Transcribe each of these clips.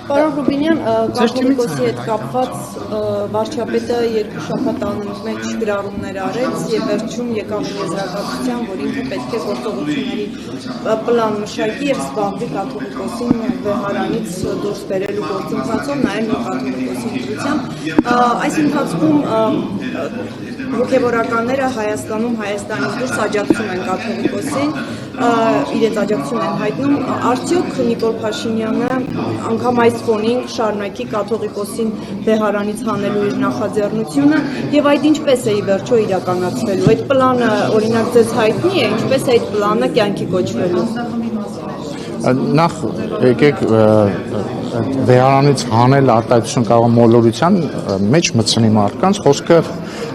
Պարոն Ռուբինյան, կաթողիկոսի հետ կապված վարչապետը 2 շաբաթ անընդմեջ գրառումներ արեց եւ վերջում եկավ եզրակացության, որ ինքը պետք է գործողությունների պլան մշակի եւ զբաղվի կաթողիկոսին վեհարանից դուրս բերելու գործընթացով, նաեւ նոր կաթողիկոսի ընտրությամբ։ Այս ընթացքում հոգևորականները Հայաստանում Հայաստանից դուրս աջակցում են կաթողիկոսին, իրենց աջակցություն են հայտնում, արդյոք Նիկոլ Փաշինյանը անգամ այս ֆոնին շարունակի կաթողիկոսին վեհարանից հանելու իր նախաձեռնությունը եւ այդ ինչպես է ի վերջո իրականացվելու։ Այդ պլանը օրինակ ձեզ հայտնի է, ինչպես է այդ պլանը կյանքի կոչվելու։ Նախ եկեք վեհարանից հանել արտահայտություն կարող մոլորության մեջ մտցնի մարդկանց խոսքը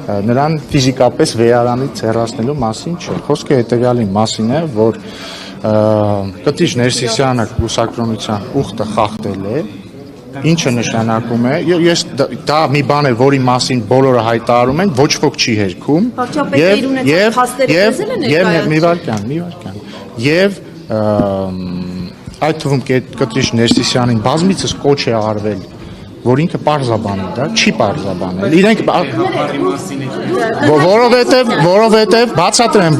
նրան ֆիզիկապես վեհարանից հեռացնելու մասին չէ։ Խոսքը հետևյալի մասին է, որ Կտիչ Ներսիսյանը կուսակրոնության ուխտը խախտել է, ինչը նշանակում է, ես դա մի բան է, որի մասին բոլորը հայտարարում են, ոչ ոք չի հերքում, եւ այդ թվում Կտիչ Ներսիսյանին բազմիցս կոչ է արվել, որ ինքը պարզաբան է, դա չի պարզաբանել։ Իրենք որովհետև բացատրեմ։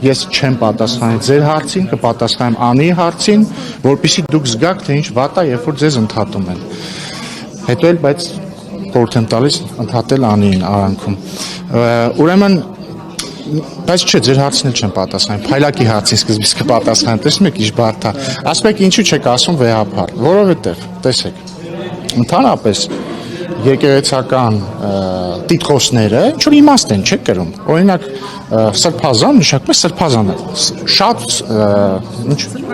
Ես չեմ պատասխանել ձեր հարցին, կպատասխանեմ Անի հարցին, որպեսզի դուք զգաք, թե ինչ վատ է, երբ որ ձեզ ընդհատում են։ Հետո էլ բայց խորհուրդ եմ տալիս ընդհատել Անիին արանքում։ Ուրեմն բայց չէ, ձեր հարցին չեմ պատասխանել, Փայլակի հարցին սկզբից կպատասխանեմ, տեսնում եք ինչ բարդ է։ Ասում եք ինչու չեք ասում վեհափառ, որովհետև, տեսեք, ընդհանրապես եկեղեցական տիտղոսները ինչ որ իմաստ են, չեք կրում։ Օրինակ սրբազան նշանակում է սրբազանը, շատ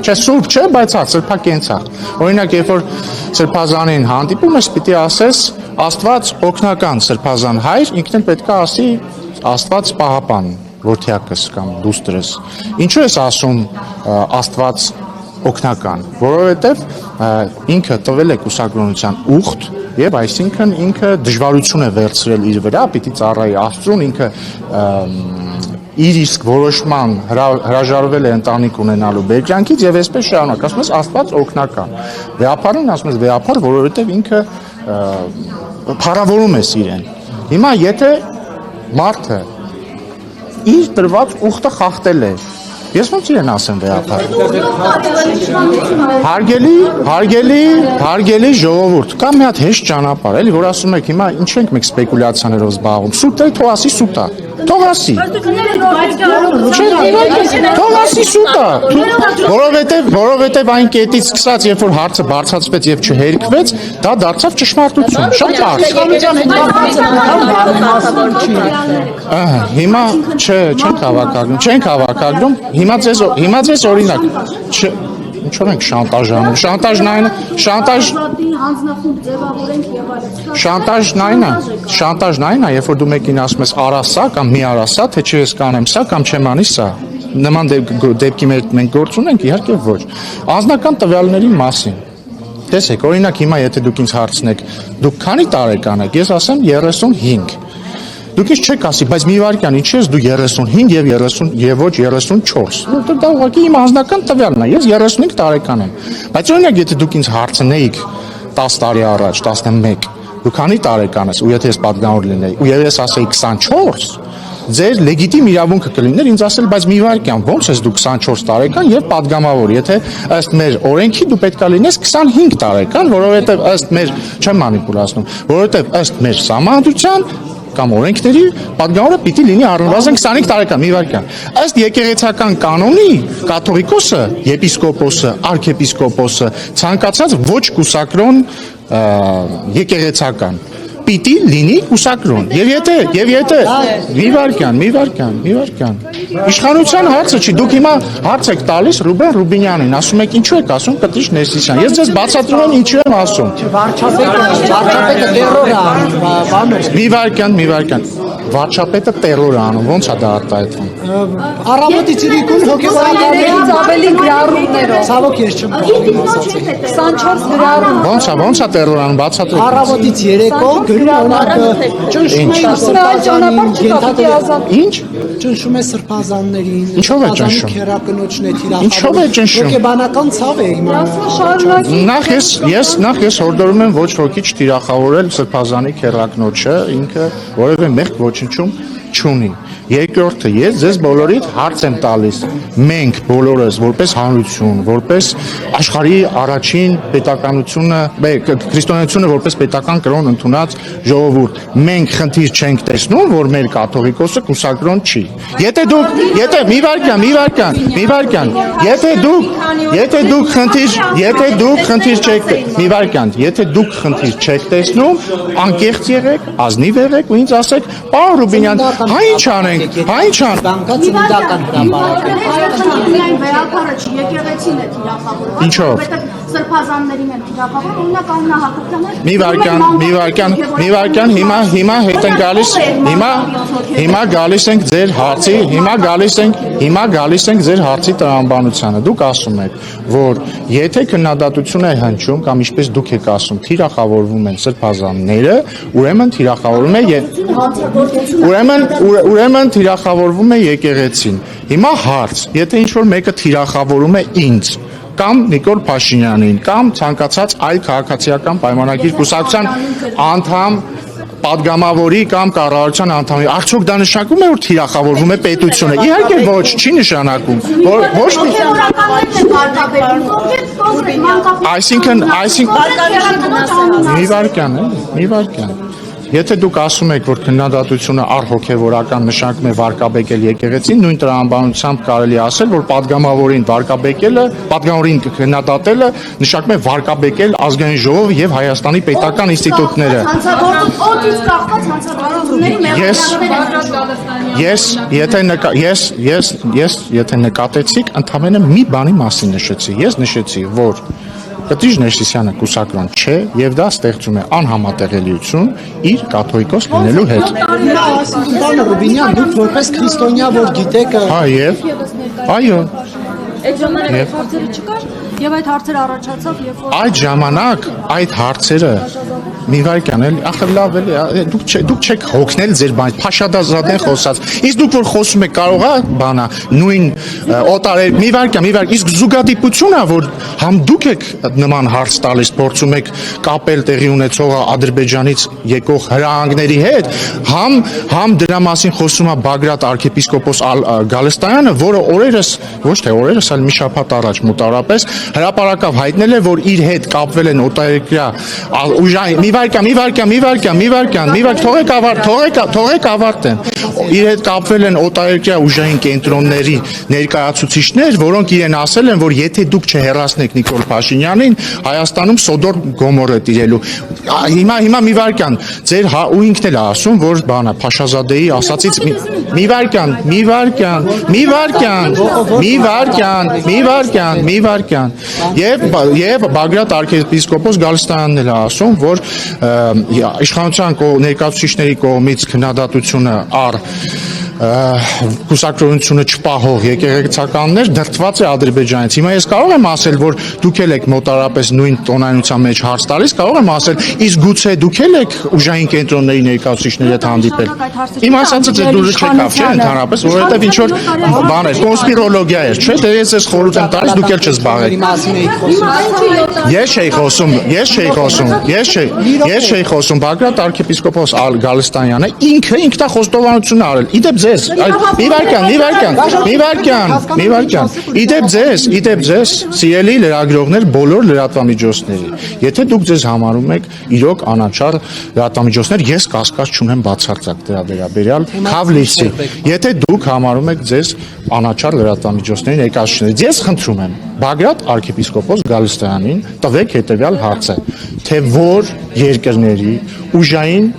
չէ սուրբ չէ, բայց հա սրբակենցաղ։ Օրինակ երբ որ սրբազանին հանդիպում ես, պիտի ասես Աստված օգնական սրբազան հայր, ինքն էլ պետք է ասի Աստված պահապան, որդյակս կամ դուստրս։ Ինչու ես ասում Աստված օգնական, որովհետև ինքը տվել է կուսակրոնության ուխտ եւ այսինքն ինքը դժվարություն է վերցրել իր վրա, պիտի ծառայի Աստծուն, ինքը իր իսկ որոշման հրաժարվել է ընտանիք ունենալու բերկյանքից եւ այսպես շարունակ, ասում ես Աստված օգնական։ Վեհափառին ասում ես վեհափառ, որովհետեւ ինքը փառավորում ես իրեն։ Հիմա եթե մարդը իր տրված ուխտը խախտել է, ես ոնց իրեն ասեմ վեհափառ։ Հարգելի ժողովուրդ, կա մի հատ հեշտ ճանապարհ, էլի, որ ասում եք հիմա ինչ ենք մենք սպեկուլյացիաներով զբաղվում։ Սուտ է, թող ասի սուտ է։ Թող ասի։ Թող ասի սուտ է։ Որովհետև այն կետից սկսած, երբ որ հարցը բարձրացվեց եւ չհերկվեց, դա դարձավ ճշմարտություն։ Շատ բարձր։ Հիմա չենք հավաքագրում։ Հիմա ձեզ օրինակ ինչու ենք շանտաժանում։ Շանտաժն այն է, երբ որ դու մեկին ասում ես արա սա կամ մի արա սա, թե չէ ես կանեմ սա կամ չեմ անի սա։ Նման դեպքի մենք գործ ունենք, իհարկե ոչ։ Անձնական տվյալների մասին։ Տեսեք, օրինակ հիմա եթե դուք ինձ հարցնեք, դուք քանի տարեկան եք, ես ասեմ 35։ Դուք ինչ չեք ասի, բայց մի վարքյան ինչ ես դու 35 եւ 30 եւ ոչ 34։ Որտեղ դա ուղղակի իմ անձնական տվյալն է, ես 35 տարեկան եմ։ Բայց օրինակ եթե դուք ինձ հարցնեիք 10 տարի առաջ, 11, դու քանի տարեկան ես, ու եթե ես պատգամավոր լինեի, ու ես ասեի 24, ձեր լեգիտիմ իրավունքը կլիներ ինձ ասել, բայց մի վարքյան, ո՞նց ես դու 24 տարեկան եւ պատգամավոր, եթե ըստ մեր օրենքի դու պետք է լինես 25 տարեկան, որովհետեւ ըստ մեր չեմ մանիպուլացնում, որովհետեւ ըստ մեր սահմանադրության կամ օրենքների պատգամավորը պիտի լինի առնվազն 25 տարեկան, մի վարքյան։ Ըստ եկեղեցական կանոնի կաթողիկոսը, եպիսկոպոսը, արքեպիսկոպոսը, ցանկացած ոչ կուսակրոն եկեղեցական պիտի լինի կուսակրոն։ Եվ եթե մի վարքյան։ Իշխանության հարցը չի, դուք հիմա հարց եք տալիս Ռուբեն Ռուբինյանին, ասում եք ինչու եք ասում Կտիչ Ներսիսյան։ Ես ձեզ բացատրում եմ ինչու եմ ասում։ Վարչապետը տերոր է անում, բան է։ Մի վարքյան։ վարչապետը տերոր անում, ո՞նց է դա արտահայտվում։ Առավոտի ցիրիկուն հոգեբանական ավելի գրառումներով ցավոք ես չեմ կարող ասացի 24 գրառում Ո՞նց է տերոր անում, բացատրեք։ Առավոտից երեկո գրում օրինակ ճնշում է սրբազանին ենթադրել Ինչ։ ճնշում է սրբազաններին Ինչով է ճնշում։ քերակնոջն է Ինչով է ճնշում։ հոգեբանական ցավ է իմ շարունակի Նախ ես հորդորում եմ ոչ ոքի չտիրախավորել սրբազանի քերակնոջը, ինքը որևէ մեղք ոչնչում չունի։ Երկրորդը, ես ձեզ բոլորիդ հարց եմ տալիս։ Մենք բոլորս որպես հանրություն, որպես աշխարհի առաջին պետականությունը, քրիստոնեությունը որպես պետական կրոն ընդունած ժողովուրդ, մենք խնդիր չենք տեսնում, որ մեր կաթողիկոսը կուսակրոն չի։ Եթե մի վարքան, եթե դուք խնդիր չեք տեսնում, անկեղծ եղեք, ազնիվ եղեք ու ինձ ասեք, պարոն Ռուբինյան, հա ինչ անենք, հա ինչ անենք։ բանկացնդական հրապարակ է Միայն վերապարը չի, եկեղեցին է թիրախավորված։ Ինչով։ Սրբազաններին են թիրախավորում, օրինակ Աննա Հակոբյանը։ Մի վարքան, հիմա հետ են գալիս, հիմա գալիս ենք ձեր հարցի տրամաբանությանը։ Դուք ասում եք, որ եթե քննադատություն է հնչում կամ ինչպես դուք եք ասում, թիրախավորվում են սրբազանները, ուրեմն թիրախավորվում է եկեղեցին։ Հիմա հարց, եթե ինչ-որ մեկը թիրախավորում է ինձ, կամ Նիկոլ Փաշինյանին, կամ ցանկացած այլ քաղաքացիական պայմանագիր կուսակցության անդամ, падգամավորի կամ կառավարության անդամի, արդյոք դա նշանակում է, որ թիրախավորվում է պետությունը։ Իհարկե ոչ, չի նշանակում, որ ոչ մի վարքան։ Եթե դուք ասում եք, որ քննադատությունը առհոգևորական նշանակում է վարկաբեկել եկեղեցին, նույն տրամաբանությամբ կարելի ասել, որ падգամավորին քննադատելը նշանակում է վարկաբեկել ազգային ժողովը եւ Հայաստանի պետական ինստիտուտները։ Օդից կախված հանցագործությունների Եթե նկատեցիք, ընդհանրապես մի բանի մասին նշեցի։ Ես նշեցի, որ Կտիժ Ներսիսյանը կուսակրոն չէ եւ դա ստեղծում է անհամատեղելիություն իր կաթողիկոս լինելու հետ։ Պարոն Ռուբինյան, դուք որպես քրիստոնյա որ գիտեք Հա եւ այո, այդ ժամանակ հարցերը չկար եւ այդ հարցերը առաջացավ երբ որ այդ ժամանակ այդ հարցերը մի վարքան էլ ախր լավ էլի դուք չեք հոգնել ձեր բան Փաշադազադեն խոսած իսկ դուք որ խոսում եք կարող է բանա նույն օտարեր մի վարքան իսկ զուգադիպությունա որ համ դուք եք նման հարց տալիս փորձում եք կապել տեղի ունեցողը Ադրբեջանից եկող հրահանգների հետ համ դրա մասին խոսում է Բագրատ arczepiskopos Գալստայանը որը օրերս ոչ թե օրերս այլ մի շաբաթ առաջ մոտարապես հրապարակավ հայտնել է որ իր հետ կապվել են օտարերկրյա թողեք ավարտեն իր հետ կապվել են օտարերկրյա ուժային կենտրոնների ներկայացուցիչներ որոնք իրեն ասել են որ եթե դուք չհեռացնեք Նիկոլ Փաշինյանին Հայաստանում Սոդոր Գոմոր է տիրելու հիմա մի վարքան ձեր ու ինքն էլ ասում որ բանա Փաշազադեի ասածից մի վարքան եւ Բագրատ arczepiskopos Գալստյանն էլ ասում որ իշխանության ներկայացուցիչների կողմից քննադատությունը առ կուսակրոնությունը չպահող եկեղեցականներ դրդված է Ադրբեջանից։ Հիմա ես կարող եմ ասել, որ դուք եք մոտարապես նույն տոնայնության մեջ հարց տալիս, կարող եմ ասել, իսկ գուցե դուք եք ուժային կենտրոնների ներկայացուցիչների հետ հանդիպել։ Իմ ասածը ձեր դուրս չեկավ, չէ՞, ընդհանրապես, որովհետև ինչ որ բան էր, կոնսպիրոլոգիա էր, չէ՞, դե ես ես խորհուրդ եմ տալիս, դուք էլ չզբաղեք։ Ես չէի խոսում, Բագրատ arczepiskopos Գալստանյանը ինքը ինքնախոստովանություն արել։ Իդեպ Իդեպ ձեզ, սիրելի լրագրողներ, բոլոր լրատվամիջոցների, եթե դուք ձեզ համարում եք իրոք անաչառ լրատվամիջոցներ, ես կասկած չունեմ բացարձակ դրա վերաբերյալ Քավլիսի, եթե դուք համարում եք ձեզ անաչառ լրատվամիջոցների ներկայացուցիչներից։ Ես խնդրում եմ Բագրատ arczepiskopos Գալստյանին տվեք հետևյալ հարցը, թե որ երկրների ուժային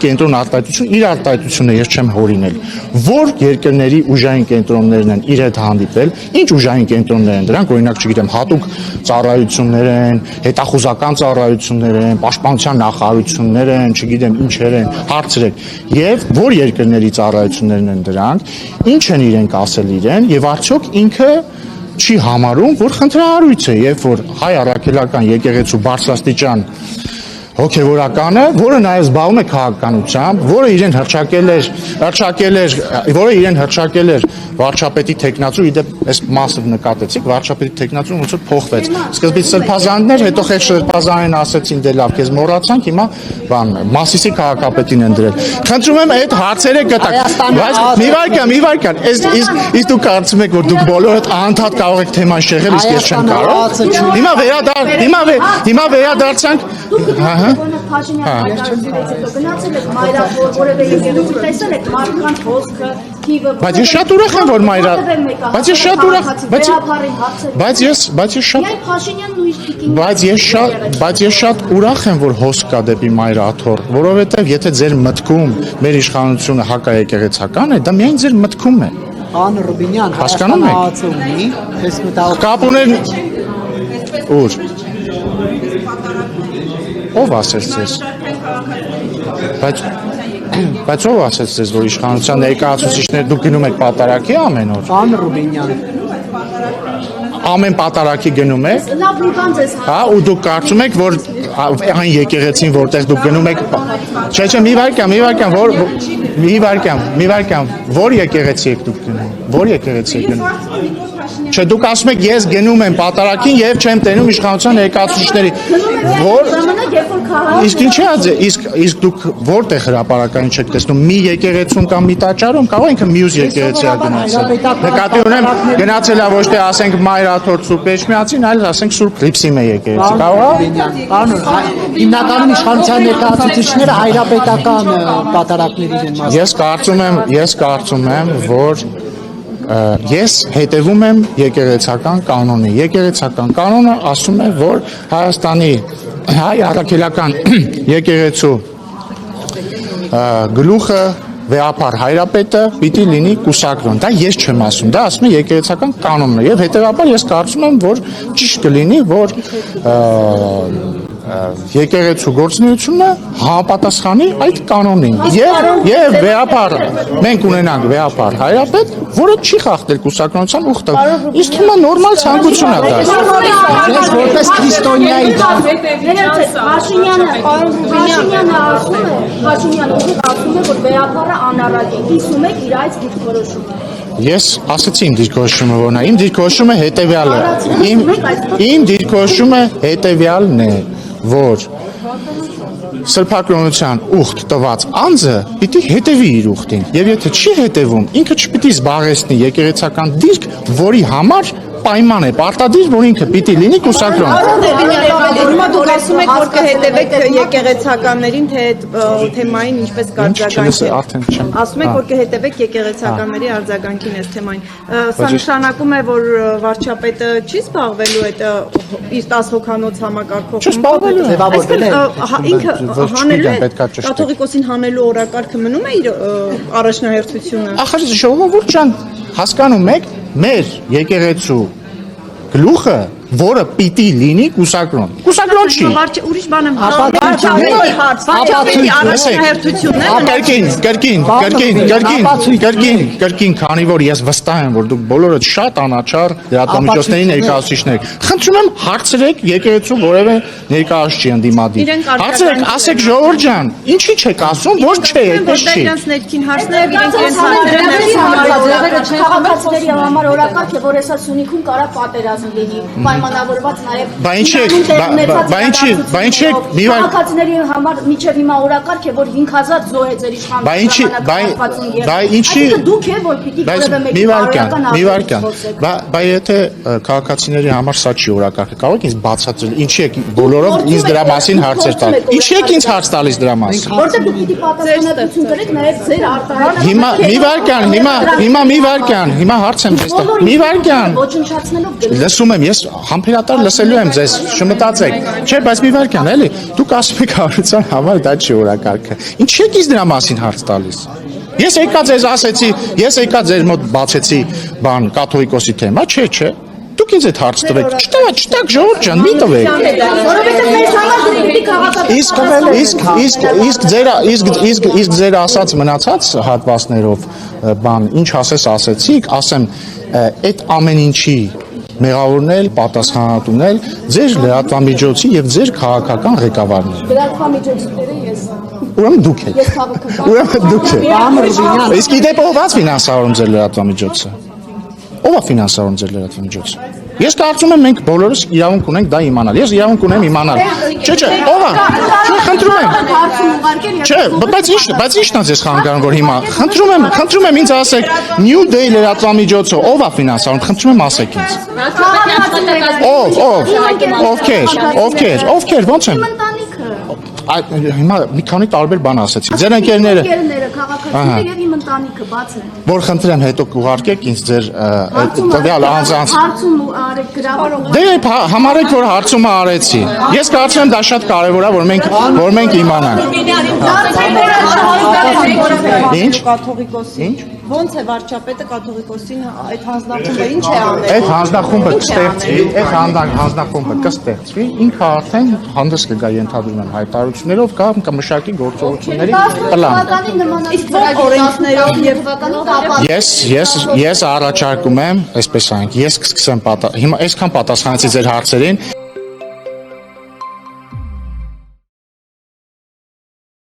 կենտրոն արտահայտություն իր արտահայտությունը ես չեմ հորինել, որ երկրների ուժային կենտրոններն են իր հետ հանդիպել, ինչ ուժային կենտրոններ են դրանք, օրինակ չգիտեմ, հատուկ ծառայություններ են, հետախուզական ծառայություններ են, պաշտպանության նախարարություններ են, չգիտեմ ինչեր են, հարցրեք, եւ որ երկրների ծառայություններն են դրանք, ինչ են իրենք ասել իրեն եւ արդյոք ինքը չի համարում, որ խնդրահարույց է, երբ որ հայ առաքելական եկեղեցու բարձրաստիճան հոգևորականը, որը նաև զբաղվում է քաղաքականությամբ, որը իրեն հռչակել էր վարչապետի տեխնացու, իդեպ այս մասը նկատեցիք, վարչապետի տեխնացուն ոնց որ փոխվեց։ Սկզբից սրբազաններ, հետո խեղ սրբազանին ասեցին դե լավ, քեզ մոռացանք, հիմա բան Մասիսի քաղաքապետին են դրել։ Խնդրում եմ այդ հարցերը գտակ։ Բայց մի վարքան, իսկ դուք կարծում եք, որ դուք բոլորդ անդադ կարող եք թեման շեղել, իսկ ես չեմ կարող։ Հիմա վերադարձանք գնացել եք մայրաքաղաք, որևէ եկեղեցի տեսել եք մարդկանց հոսքը, թիվը։ Բայց ես շատ ուրախ եմ, որ Բայց ես շատ ուրախ եմ, որ հոսք կա դեպի Մայրաթոր, որովհետև եթե ձեր մտքում մեր իշխանությունը հակաեկեղեցական է, դա միայն ձեր մտքում է։ Պարոն Ռուբինյան, հասկանում եք։ ունի, ես մտավ Կապ ուներ ուր։ Ով ասեց ձեզ։ Բայց ով ասեց ձեզ, որ իշխանության ներկայացուցիչներ դուք գնում եք պատարակի ամեն օր։ Պարոն Ռուբինյան, Ամեն պատարակի գնում եք։ Լավ լուկան ձեզ Հա, ու դուք կարծում եք, որ այն եկեղեցին, որտեղ դուք գնում եք, չէ, մի վարքան, որ եկեղեցի եք դուք գնում, որ եկեղեցի եք գնում։ Չէ, դուք ասում եք, ես գնում եմ պատարակին եւ չեմ տենում իշխանության ներկայացուցիչների, որ ժամանակ երբ որ քաղաք իսկ ինչի՞ է, իսկ դուք որտեղ հրապարակային չեք տեսնում, մի եկեղեցում կամ մի տաճարում, կարող ինքը մյուս եկեղեցի է գնացել։ Նկատի ունեմ, գնացել է ոչ թե ասենք Մայրաթոր Սուրբ Էջմիածին, այլ ասենք Սուրբ Լիպսիմե եկեղեցի, կարող է։ պարոն, հիմնականում իշխանության ներկայացուցիչները հայրապետական պատարակների են մասնակցում։ Ես կարծում եմ, որ ես հետևում եմ եկեղեցական կանոնի։ Եկեղեցական կանոնը ասում է, որ Հայաստանի հայ առաքելական եկեղեցու գլուխը վեհապար հայրապետը պիտի լինի կուսակրոն։ Դա ես չեմ ասում, դա ասում է եկեղեցական կանոնը եւ հետեւաբար ես կարծում եմ, որ ճիշտ կլինի, որ եկեղեցու գործունեությունը համապատասխանի այդ կանոնին եւ վեհապար մենք ունենանք վեհապար հայրապետ, որը չի խախտել կուսակրոնության ուխտը։ Իսկ հիմա նորմալ ցանկություն է դա։ Ես որպես քրիստոնյայի Փաշինյանը ասում է, որ վեհապարը անառակ է, կիսում եք իր այս դիրքորոշումը։ Ես ասացի իմ դիրքորոշումը որն է։ Իմ դիրքորոշումը հետեւյալը։ Իմ դիրքորոշումը հետեւյալն է, որ սրբակրոնության ուխտ տված անձը պիտի հետևի իր ուխտին եւ եթե չի հետևում ինքը չպիտի զբաղեցնի եկեղեցական դիրք, որի համար պայման է պարտադիր, որ ինքը պիտի լինի կուսակրոն։ Հիմա դուք ասում եք, որ կհետևեք եկեղեցականներին թեմային ինչպես կարձագանքին։ Ասում եք, որ կհետևեք եկեղեցականների արձագանքին այս թեմային։ Սա նշանակում է, որ վարչապետը չի զբաղվելու այդ իր 10 հոգանոց համակարգով։ Ինքը հանելու է կաթողիկոսին հանելու օրակարգը մնում է իր առաջնահերթությունը։ Ախր ժողովուրդ ջան, հասկանում եք, մեր եկեղեցու գլուխը, որը պիտի լինի կուսակրոն։ Կուսակրոն չի։ Ուրիշ բան եմ Կրկին, քանի որ ես վստահ եմ, որ դուք բոլորդ շատ անաչառ լրատվամիջոցների ներկայացուցիչներ եք։ Խնդրում եմ հարցրեք եկեղեցու որևէ ներկայացուցիչ ընդդիմադիր։ Հարցրեք, ասեք ժողովուրդ ջան, ինչի՞ չեք ասում, որ չէ, այդպես չի։ Իրենց ներքին հարցները իրենք քաղաքացիների համար օրակարգ է, որ հեսա Սյունիքում կարա պատերազմ լինի, պայմանավորված նաև քաղաքացիների համար միջև հիմա օրակարգ է, որ 5000 զոհ է ձեր իշխանության դուք եք, որ պիտի որևէ մեկի մի վարքան, բայց եթե քաղաքացիների համար սա չի օրակարգը, կարող եք ինձ բացատրել, ինչի եք բոլորով ինձ դրա մասին հարցեր տալ։ Ինչի եք ինձ հարց տալիս դրա մասին։ Որտեղ դուք պիտի պատասխանատվություն կրեք նաև ձեր արտահայտած Հիմա մի վարքյան, հիմա հարց եմ ձեզ տա։ Մի վարքյան։ Ոչնչացնելով գնում Լսում եմ, ես համբերատար լսելու եմ ձեզ, չմտածեք։ Չէ, բայց մի վարքյան, էլի, դուք ասում եք հարության համար դա չի օրակարգը։ Ինչ եք ինձ դրա մասին հարց տալիս։ Ես եկա ձեզ ասեցի, ես եկա ձեր մոտ բացեցի բան կաթողիկոսի թեմա, չէ։ Դուք ինձ այդ հարց տվեք։ Չտակ ժողովուրդ ջան, մի տվեք։ որովհետև մեր համար դու պիտի Իսկ ձեր ասած մնացած հատվածներով բան ինչ ասեցիք, ասեմ այդ ամեն ինչի մեղավորն էլ, պատասխանատուն էլ ձեր լրատվամիջոցի եւ ձեր քաղաքական ղեկավարն է։ լրատվամիջոցները ես Ուրեմն դուք եք։ քաղաքական Ուրեմն դուք եք։ Իսկ իդեպ ով է ֆինանսավորում ձեր լրատվամիջոցը։ Ով է ֆինանսավորում ձեր լրատվամիջոցը։ Ես կարծում եմ մենք բոլորս իրավունք ունենք դա իմանալ։ Ես իրավունք ունեմ իմանալ։ Չէ, ով է։ Չէ, խնդրում եմ։ Չէ, բայց ի՞նչն է ձեզ խանգարում որ հիմա խնդրում եմ ինձ ասեք New Day լրատվամիջոցը ով է ֆինանսավորում, խնդրում եմ ասեք ինձ։ Ովքեր, ոնց են։ Հիմա մի քանի տարբեր բան ասեցի։ Ձեր ընկերները քաղաքացիները եւ իմ ընտանիքը բաց են։ որ խնդրեմ հետո կուղարկեք ինձ ձեր տվյալ անձանց։ Հարցում ու արեք գրավոր։ Դե համարեք որ հարցումը արեցի։ Ես կարծում եմ դա շատ կարևոր է որ մենք իմանանք։ Ինչ։ Կաթողիկոսի։ Ինչ։ Ոնց է վարչապետը կաթողիկոսին այդ հանձնախումբը ինչ է անել։ Այդ հանձնախումբը կստեղծվի, ինքը արդեն հանդես կգա ենթադրում եմ հայտարարություններով կամ կմշակի գործողությունների պլան։ Իսկ ո՞ր օրենքներով եւ Ես առաջարկում եմ, այսպես անենք, ես կսկսեմ հիմա այսքան պատասխանեցի ձեր հարցերին